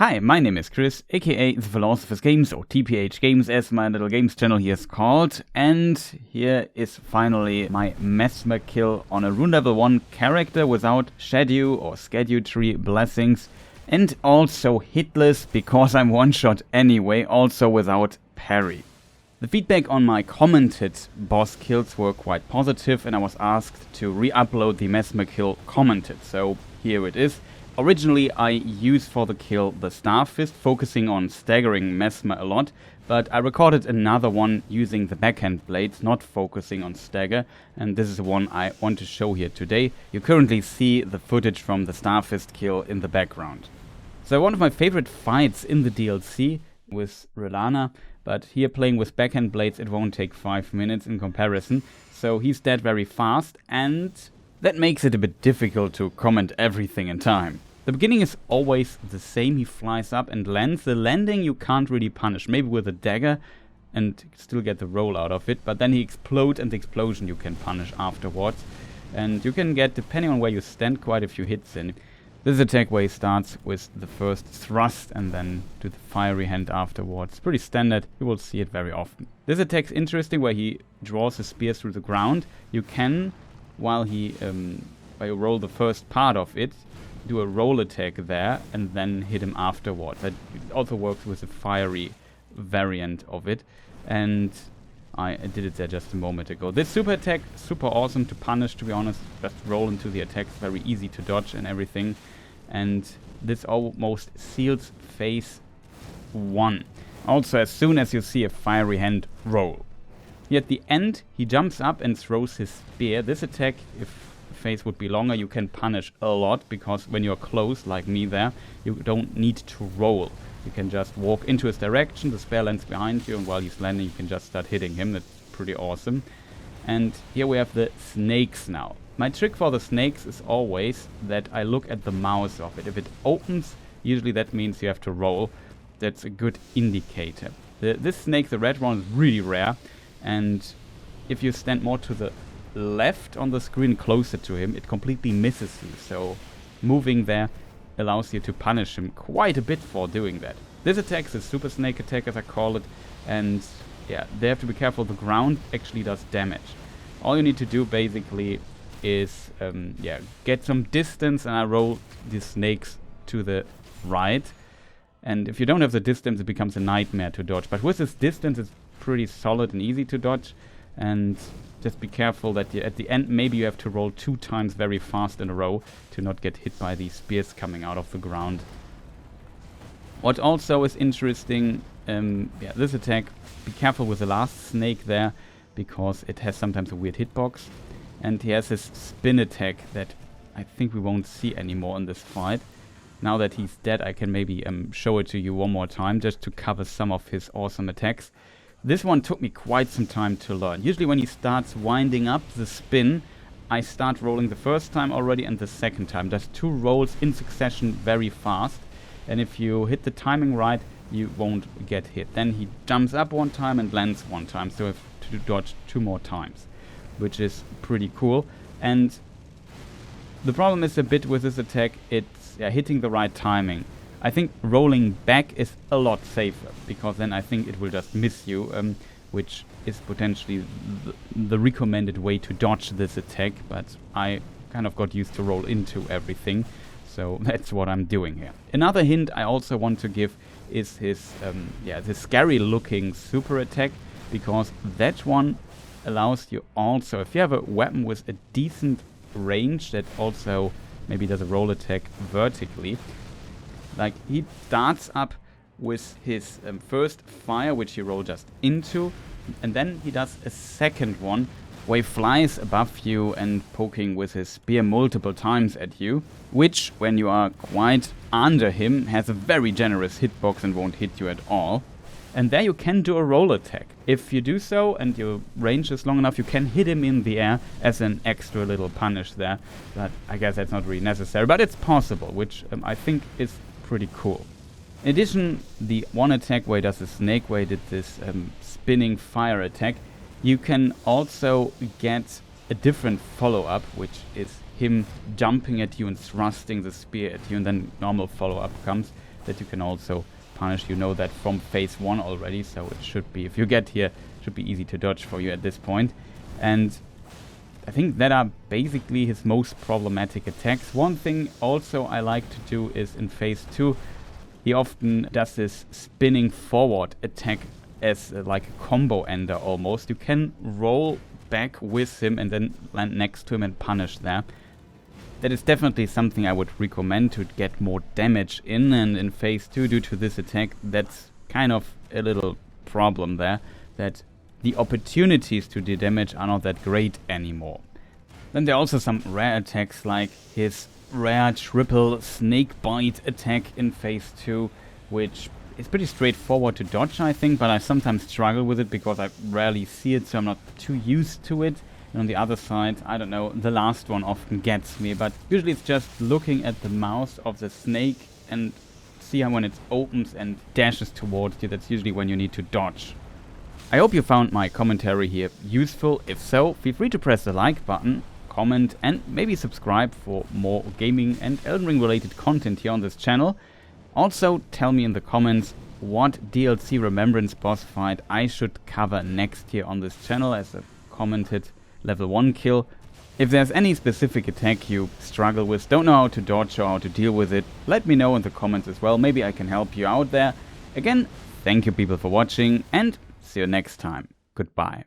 Hi, my name is Chris, aka The Philosopher's Games, or TPH Games as my little games channel here is called, and here is finally my Messmer kill on a Rune level 1 character without Scadutree Blessings, and also hitless because I'm one-shot anyway, also without Parry. The feedback on my commented boss kills were quite positive, and I was asked to re-upload the Messmer kill commented, so here it is. Originally I used for the kill the Starfist, focusing on staggering Messmer a lot, but I recorded another one using the Backhand Blades, not focusing on stagger, and this is the one I want to show here today. You currently see the footage from the Starfist kill in the background. So one of my favorite fights in the DLC with Rellana, but here playing with Backhand Blades it won't take 5 minutes in comparison, so he's dead very fast, and that makes it a bit difficult to comment everything in time. The beginning is always the same. He flies up and lands. The landing you can't really punish, maybe with a dagger and still get the roll out of it, but then he explodes and the explosion you can punish afterwards. And you can get, depending on where you stand, quite a few hits in. This attack where he starts with the first thrust and then do the fiery hand afterwards. Pretty standard, you will see it very often. This attack's interesting where he draws his spear through the ground. You can, while you roll the first part of it, do a roll attack there and then hit him afterwards. That also works with the fiery variant of it, and I did it there just a moment ago. This super attack, super awesome to punish, to be honest. Just roll into the attacks, very easy to dodge and everything. And this almost seals phase 1. Also, as soon as you see a fiery hand, roll. Here at the end, he jumps up and throws his spear. This attack, if the phase would be longer, you can punish a lot, because when you're close, like me there, you don't need to roll. You can just walk into his direction, the spear lands behind you, and while he's landing, you can just start hitting him. That's pretty awesome. And here we have the snakes now. My trick for the snakes is always that I look at the mouth of it. If it opens, usually that means you have to roll. That's a good indicator. This snake, the red one, is really rare. And if you stand more to the left on the screen, closer to him, it completely misses you. So moving there allows you to punish him quite a bit for doing that. This attack is a super snake attack, as I call it. And yeah, they have to be careful. The ground actually does damage. All you need to do basically is get some distance, and I roll the snakes to the right. And if you don't have the distance, it becomes a nightmare to dodge. But with this distance, it's pretty solid and easy to dodge, and just be careful that at the end maybe you have to roll 2 times very fast in a row to not get hit by these spears coming out of the ground. What also is interesting, this attack, be careful with the last snake there, because it has sometimes a weird hitbox, and he has this spin attack that I think we won't see anymore in this fight. Now that he's dead, I can maybe show it to you one more time just to cover some of his awesome attacks. This one took me quite some time to learn. Usually when he starts winding up the spin, I start rolling the first time already and the second time. Does 2 rolls in succession very fast. And if you hit the timing right, you won't get hit. Then he jumps up 1 time and lands 1 time. So you have to dodge 2 more times, which is pretty cool. And the problem is a bit with this attack, it's hitting the right timing. I think rolling back is a lot safer, because then I think it will just miss you, which is potentially the recommended way to dodge this attack, but I kind of got used to roll into everything, so that's what I'm doing here. Another hint I also want to give is his this scary looking super attack, because that one allows you also, if you have a weapon with a decent range that also maybe does a roll attack vertically, like he starts up with his first fire, which he roll just into, and then he does a second one where he flies above you and poking with his spear multiple times at you, which, when you are quite under him, has a very generous hitbox and won't hit you at all. And there you can do a roll attack. If you do so and your range is long enough, you can hit him in the air as an extra little punish there. But I guess that's not really necessary, but it's possible, which I think is pretty cool. In addition, the one attack where he does the snake, where he did this spinning fire attack, you can also get a different follow-up, which is him jumping at you and thrusting the spear at you, and then normal follow-up comes. that you can also punish. You know that from phase 1 already, so it should be, if you get here, it should be easy to dodge for you at this point. And I think that are basically his most problematic attacks. One thing also I like to do is in phase 2, he often does this spinning forward attack as like a combo ender almost. You can roll back with him and then land next to him and punish there. That is definitely something I would recommend to get more damage in, and in phase 2 due to this attack that's kind of a little problem there, that the opportunities to do damage are not that great anymore. Then there are also some rare attacks like his rare triple snake bite attack in phase 2, which is pretty straightforward to dodge I think, but I sometimes struggle with it because I rarely see it, so I'm not too used to it. And on the other side, I don't know, the last one often gets me, but usually it's just looking at the mouth of the snake and see how when it opens and dashes towards you, that's usually when you need to dodge. I hope you found my commentary here useful. If so, feel free to press the like button, comment and maybe subscribe for more gaming and Elden Ring related content here on this channel. Also tell me in the comments what DLC Remembrance boss fight I should cover next year on this channel as a commented level 1 kill. If there's any specific attack you struggle with, don't know how to dodge or how to deal with it, let me know in the comments as well. Maybe I can help you out there. Again, thank you people for watching and see you next time. Goodbye.